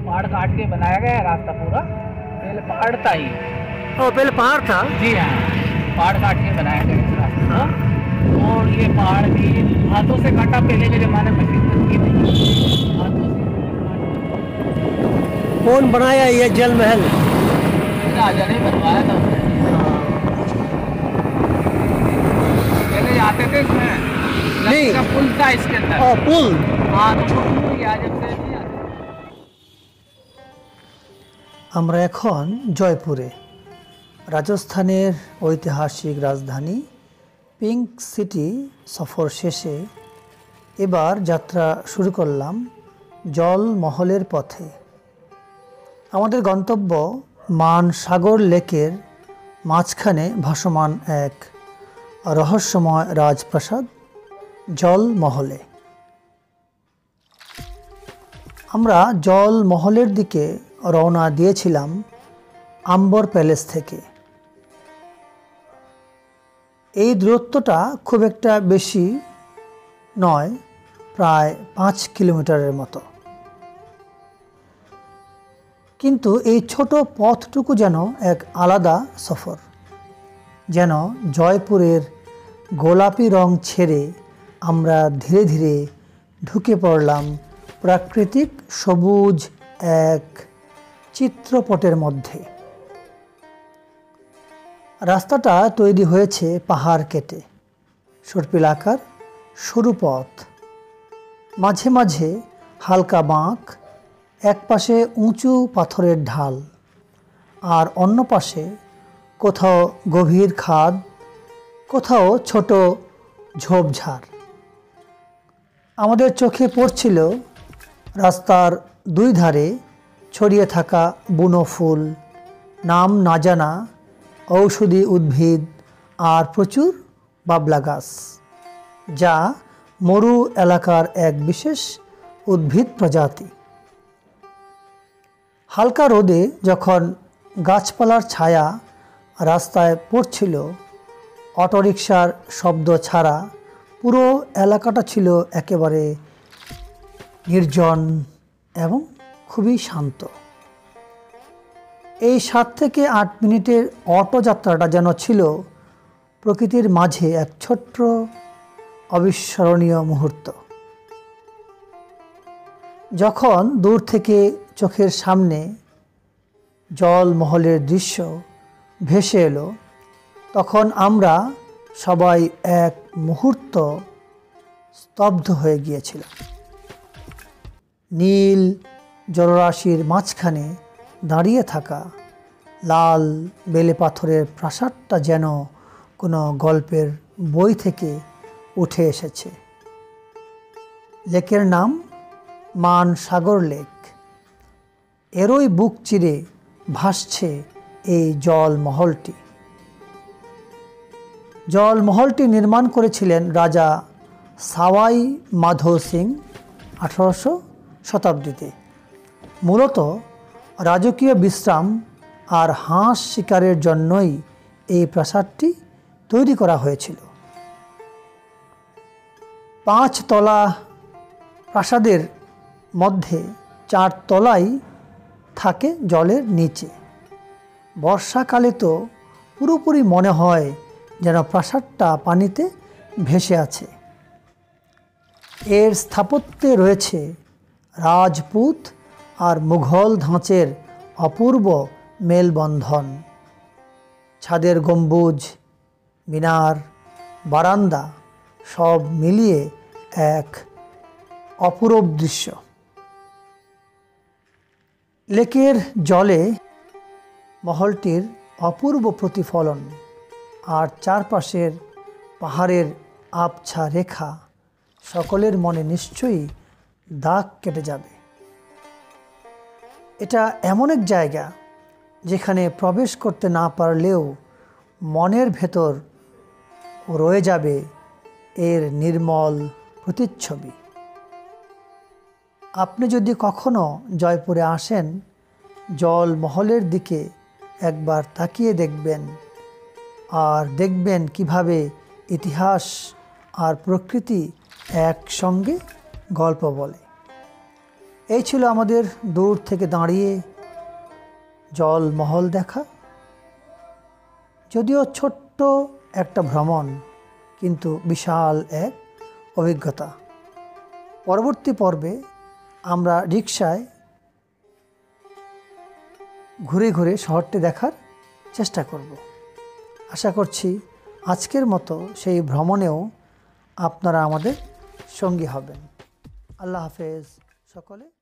पहाड़ काट के बनाया गया है रास्ता पूरा। पहले पहाड़ था ही। पहले पहाड़ था। जी हाँ, पहाड़ काट के बनाया गया है रास्ता। और ये पहाड़ भी हाथों से काटा, पहले के ज़माने में मशीन थी नहीं, हाथों से। कौन बनाया ये जल महल? राजा ने बनवाया था उसने। पहले आते थे इसमें, लकड़ी का पुल था इसके अंदर। पुल। हाँ, तो पुल गया जब से नहीं आते। আমরা এখন জয়পুরে, রাজস্থানের ঐতিহাসিক রাজধানী পিঙ্ক সিটি সফর শেষে এবার যাত্রা শুরু করলাম জল মহলের পথে। আমাদের গন্তব্য মানসাগর লেকের মাঝখানে ভাসমান এক রহস্যময় রাজপ্রাসাদ জল মহলে। আমরা জল মহলের দিকে রওনা দিয়েছিলাম আম্বর প্যালেস থেকে। এই দূরত্বটা খুব একটা বেশি নয়, প্রায় 5 কিলোমিটারের মতো। কিন্তু এই ছোট পথটুকু যেন এক আলাদা সফর, যেন জয়পুরের গোলাপি রং ছেড়ে আমরা ধীরে ধীরে ঢুকে পড়লাম প্রাকৃতিক সবুজ এক চিত্রপটের মধ্যে। রাস্তাটা তৈরি হয়েছে পাহাড় কেটে, সর্পিলাকার সরু পথ, মাঝে মাঝে হালকা বাঁক, এক পাশে উঁচু পাথরের ঢাল আর অন্য পাশে কোথাও গভীর খাদ, কোথাও ছোট ঝোপঝাড়। আমাদের চোখে পড়ছিল রাস্তার দুই ধারে ছড়িয়ে থাকা বুনো ফুল, নাম না জানা ঔষধি উদ্ভিদ আর প্রচুর বাবলা গাছ, যা মরু এলাকার এক বিশেষ উদ্ভিদ প্রজাতি। হালকা রোদে যখন গাছপালার ছায়া রাস্তায় পড়ছিল, অটোরিকশার শব্দ ছাড়া পুরো এলাকাটা ছিল একেবারে নির্জন এবং খুবই শান্ত। এই 7 থেকে 8 মিনিটের অটো যাত্রাটা যেন ছিল প্রকৃতির মাঝে এক ছোট্ট অবিস্মরণীয় মুহূর্ত। যখন দূর থেকে চোখের সামনে জল মহলের দৃশ্য ভেসে এলো, তখন আমরা সবাই এক মুহূর্ত স্তব্ধ হয়ে গিয়েছিলাম। নীল জলরাশির মাঝখানে দাঁড়িয়ে থাকা লাল বেলে পাথরের প্রাসাদটা যেন কোনো গল্পের বই থেকে উঠে এসেছে। লেকের নাম মানসাগর লেক। এরই বুক চিরে ভাসছে এই জলমহলটি। জলমহলটি নির্মাণ করেছিলেন রাজা সাওয়াই মাধো সিং 1800 শতাব্দীতে। মূলত রাজকীয় বিশ্রাম আর হাঁস শিকারের জন্যই এই প্রাসাদটি তৈরি করা হয়েছিল। 5 তলা প্রাসাদের মধ্যে 4 তলাই থাকে জলের নিচে। বর্ষাকালে তো পুরোপুরি মনে হয় যেন প্রাসাদটা পানিতে ভেসে আছে। এর স্থাপত্যে রয়েছে রাজপুত আর মুঘল ধাঁচের অপূর্ব মেলবন্ধন। ছাদের গম্বুজ, মিনার, বারান্দা সব মিলিয়ে এক অপূরব দৃশ্য। লেকের জলে মহলটির অপূর্ব প্রতিফলন আর চারপাশের পাহাড়ের আবছা রেখা সকলের মনে নিশ্চয়ই দাগ কেটে যাবে। এটা এমন এক জায়গা যেখানে প্রবেশ করতে না পারলেও মনের ভেতর রয়ে যাবে এর নির্মল প্রতিচ্ছবি। আপনি যদি কখনো জয়পুরে আসেন, জল মহলের দিকে একবার তাকিয়ে দেখবেন আর দেখবেন কিভাবে ইতিহাস আর প্রকৃতি একসঙ্গে গল্প বলে। এই ছিল আমাদের দূর থেকে দাঁড়িয়ে জলমহল দেখা। যদিও ছোট্ট একটা ভ্রমণ, কিন্তু বিশাল এক অভিজ্ঞতা। পরবর্তী পর্বে আমরা রিকশায় ঘুরে ঘুরে শহরটি দেখার চেষ্টা করব। আশা করছি আজকের মতো সেই ভ্রমণেও আপনারা আমাদের সঙ্গী হবেন। আল্লাহ হাফেজ সকলে।